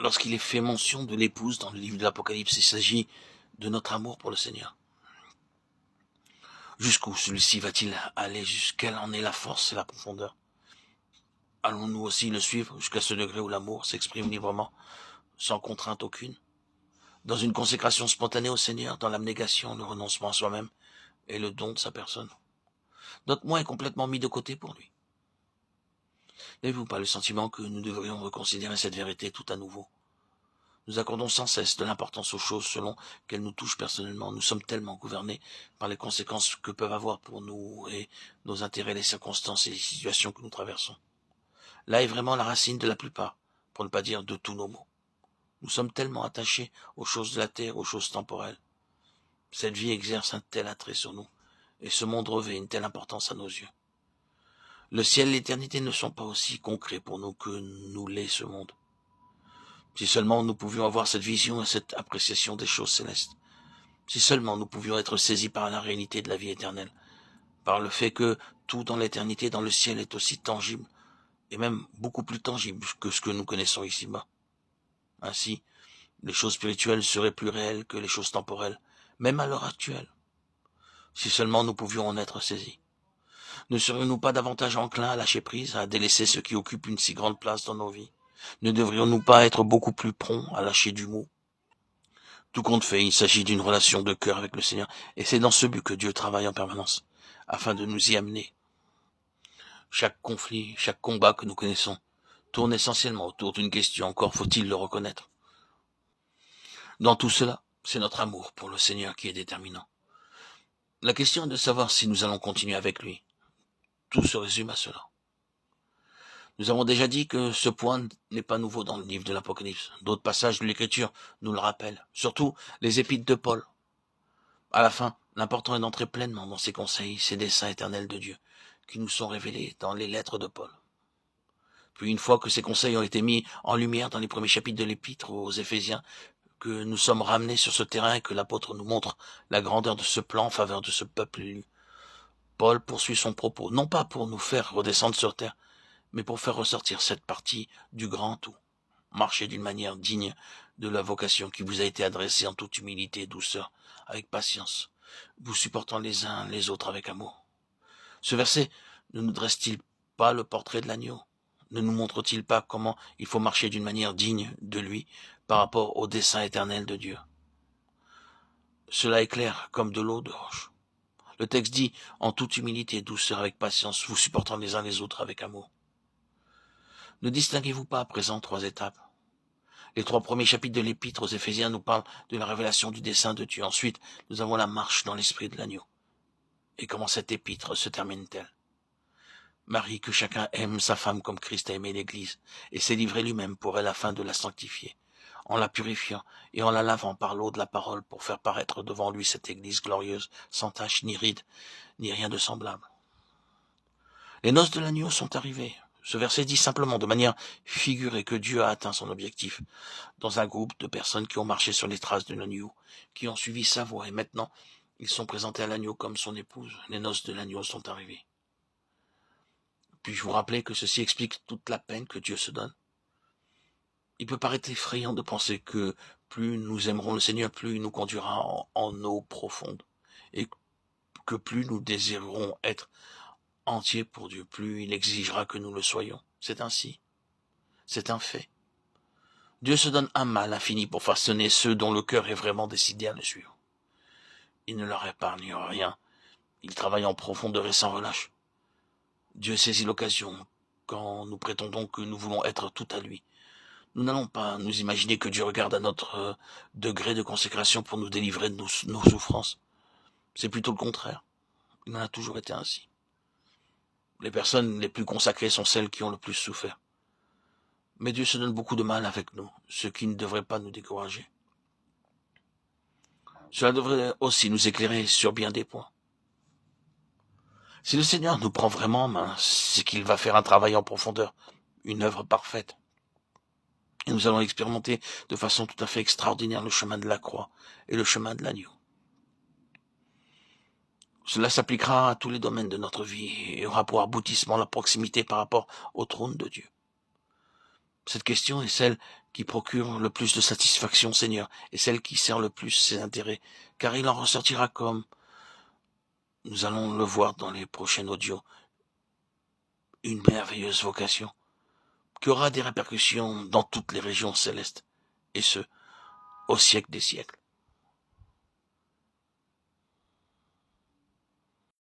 lorsqu'il est fait mention de l'épouse dans le livre de l'Apocalypse, il s'agit de notre amour pour le Seigneur. Jusqu'où celui-ci va-t-il aller? Jusqu'elle en est la force et la profondeur? Allons-nous aussi le suivre jusqu'à ce degré où l'amour s'exprime librement, sans contrainte aucune, dans une consécration spontanée au Seigneur, dans l'abnégation, le renoncement à soi-même et le don de sa personne? Notre moi est complètement mis de côté pour lui. N'avez-vous pas le sentiment que nous devrions reconsidérer cette vérité tout à nouveau? Nous accordons sans cesse de l'importance aux choses selon qu'elles nous touchent personnellement. Nous sommes tellement gouvernés par les conséquences que peuvent avoir pour nous et nos intérêts les circonstances et les situations que nous traversons. Là est vraiment la racine de la plupart, pour ne pas dire de tous nos maux. Nous sommes tellement attachés aux choses de la terre, aux choses temporelles. Cette vie exerce un tel attrait sur nous, et ce monde revêt une telle importance à nos yeux. Le ciel et l'éternité ne sont pas aussi concrets pour nous que nous l'est ce monde. Si seulement nous pouvions avoir cette vision et cette appréciation des choses célestes. Si seulement nous pouvions être saisis par la réalité de la vie éternelle, par le fait que tout dans l'éternité, dans le ciel, est aussi tangible, et même beaucoup plus tangible que ce que nous connaissons ici-bas. Ainsi, les choses spirituelles seraient plus réelles que les choses temporelles, même à l'heure actuelle. Si seulement nous pouvions en être saisis. Ne serions-nous pas davantage enclins à lâcher prise, à délaisser ce qui occupe une si grande place dans nos vies? Ne devrions-nous pas être beaucoup plus prompts à lâcher du mot? Tout compte fait, il s'agit d'une relation de cœur avec le Seigneur, et c'est dans ce but que Dieu travaille en permanence, afin de nous y amener. Chaque conflit, chaque combat que nous connaissons, tourne essentiellement autour d'une question, encore faut-il le reconnaître. Dans tout cela, c'est notre amour pour le Seigneur qui est déterminant. La question est de savoir si nous allons continuer avec lui. Tout se résume à cela. Nous avons déjà dit que ce point n'est pas nouveau dans le livre de l'Apocalypse. D'autres passages de l'Écriture nous le rappellent, surtout les épîtres de Paul. À la fin, l'important est d'entrer pleinement dans ces conseils, ces desseins éternels de Dieu, qui nous sont révélés dans les lettres de Paul. Puis une fois que ces conseils ont été mis en lumière dans les premiers chapitres de l'Épître aux Éphésiens, que nous sommes ramenés sur ce terrain et que l'apôtre nous montre la grandeur de ce plan en faveur de ce peuple élu, Paul poursuit son propos, non pas pour nous faire redescendre sur terre, mais pour faire ressortir cette partie du grand tout. Marchez d'une manière digne de la vocation qui vous a été adressée en toute humilité et douceur, avec patience, vous supportant les uns les autres avec amour. Ce verset ne nous dresse-t-il pas le portrait de l'agneau? Ne nous montre-t-il pas comment il faut marcher d'une manière digne de lui par rapport au dessein éternel de Dieu? Cela est clair comme de l'eau de roche. Le texte dit, en toute humilité et douceur avec patience, vous supportant les uns les autres avec amour. Ne distinguez-vous pas à présent trois étapes? Les trois premiers chapitres de l'Épître aux Éphésiens nous parlent de la révélation du dessein de Dieu. Ensuite, nous avons la marche dans l'esprit de l'agneau. Et comment cette épître se termine-t-elle? Marie, que chacun aime sa femme comme Christ a aimé l'Église, et s'est livré lui-même pour elle afin de la sanctifier, en la purifiant et en la lavant par l'eau de la parole pour faire paraître devant lui cette Église glorieuse, sans tache ni ride, ni rien de semblable. Les noces de l'agneau sont arrivées. Ce verset dit simplement de manière figurée que Dieu a atteint son objectif, dans un groupe de personnes qui ont marché sur les traces de l'agneau, qui ont suivi sa voie, et maintenant ils sont présentés à l'agneau comme son épouse. Les noces de l'agneau sont arrivées. Puis-je vous rappeler que ceci explique toute la peine que Dieu se donne? Il peut paraître effrayant de penser que plus nous aimerons le Seigneur, plus il nous conduira en eau profonde, et que plus nous désirerons être entiers pour Dieu, plus il exigera que nous le soyons. C'est ainsi. C'est un fait. Dieu se donne un mal infini pour façonner ceux dont le cœur est vraiment décidé à le suivre. Il ne leur épargne rien. Il travaille en profondeur et sans relâche. Dieu saisit l'occasion quand nous prétendons que nous voulons être tout à lui. Nous n'allons pas nous imaginer que Dieu regarde à notre degré de consécration pour nous délivrer de nos souffrances. C'est plutôt le contraire. Il en a toujours été ainsi. Les personnes les plus consacrées sont celles qui ont le plus souffert. Mais Dieu se donne beaucoup de mal avec nous, ce qui ne devrait pas nous décourager. Cela devrait aussi nous éclairer sur bien des points. Si le Seigneur nous prend vraiment en main, c'est qu'il va faire un travail en profondeur, une œuvre parfaite. Et nous allons expérimenter de façon tout à fait extraordinaire le chemin de la croix et le chemin de l'agneau. Cela s'appliquera à tous les domaines de notre vie et aura pour aboutissement la proximité par rapport au trône de Dieu. Cette question est celle qui procure le plus de satisfaction, Seigneur, et celle qui sert le plus ses intérêts, car il en ressortira comme nous allons le voir dans les prochains audios, une merveilleuse vocation, qui aura des répercussions dans toutes les régions célestes, et ce, au siècle des siècles.